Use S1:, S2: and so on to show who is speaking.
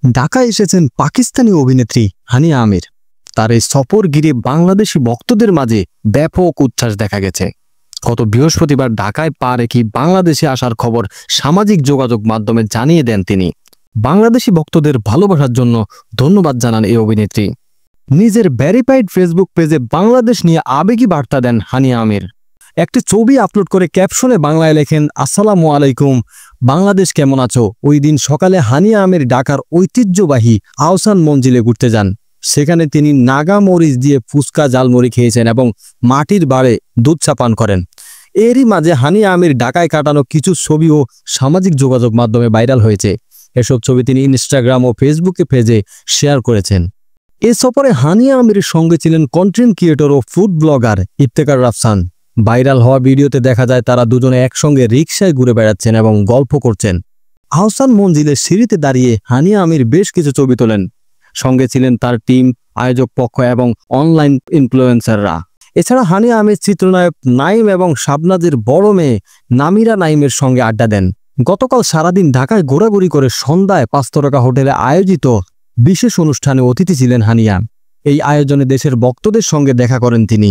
S1: ঢাকায় এসেছেন পাকিস্তানি অভিনেত্রী হানিয়া আমির। তার এই সফর ঘিরে বাংলাদেশি ভক্তদের মাঝে ব্যাপক উচ্ছ্বাস দেখা গেছে। গত বৃহস্পতিবার ঢাকায় পা রেখে বাংলাদেশে আসার খবর সামাজিক যোগাযোগ মাধ্যমে জানিয়ে দেন তিনি। বাংলাদেশি ভক্তদের ভালোবাসার জন্য ধন্যবাদ জানান এই অভিনেত্রী। নিজের ভেরিফাইড ফেসবুক পেজে বাংলাদেশ নিয়ে আবেগী বার্তা দেন হানিয়া আমির। একটি ছবি আপলোড করে ক্যাপশনে বাংলায় লেখেন, আসসালামু আলাইকুম, বাংলাদেশ কেমন আছো? ওই দিন সকালে হানিয়া আমির ঢাকার ঐতিহ্যবাহী আহসান মঞ্জিলে ঘুরতে যান। সেখানে তিনি নাগা মরিচ দিয়ে ফুচকা ঝালমুড়ি খেয়েছেন এবং মাটির বাড়ে দুধ চা পান করেন। এরই মাঝে হানিয়া আমির ঢাকায় কাটানো কিছু ছবিও সামাজিক যোগাযোগ মাধ্যমে ভাইরাল হয়েছে। এসব ছবি তিনি ইনস্টাগ্রাম ও ফেসবুকে পেজে শেয়ার করেছেন। এ সফরে হানিয়া আমিরের সঙ্গে ছিলেন কন্টেন্ট ক্রিয়েটর ও food blogger Iftekhar Rafsan. Viral হওয়া ভিডিওতে দেখা যায় তারা দুজনে একসঙ্গে রিকশায় ঘুরে বেড়াচ্ছেন এবং গল্প করছেন। আহসান মঞ্জিলের সিঁড়িতে দাঁড়িয়ে হানিয়া আমির বেশ কিছু ছবি তোলেন। সঙ্গে ছিলেন তার টিম, আয়োজক পক্ষ এবং অনলাইন ইনফ্লুয়েন্সাররা। এছাড়া হানিয়া আমির চিত্রনায়ক নাইম এবং শাবনাজের বড় মেয়ে নামিরা নাইমের সঙ্গে আড্ডা দেন। গতকাল সারাদিন ঢাকায় ঘোরাঘুরি করে সন্ধ্যায় 5 তারকা হোটেলে আয়োজিত বিশেষ অনুষ্ঠানে অতিথি ছিলেন হানিয়া। এই আয়োজনে দেশের ভক্তদের সঙ্গে দেখা করেন তিনি।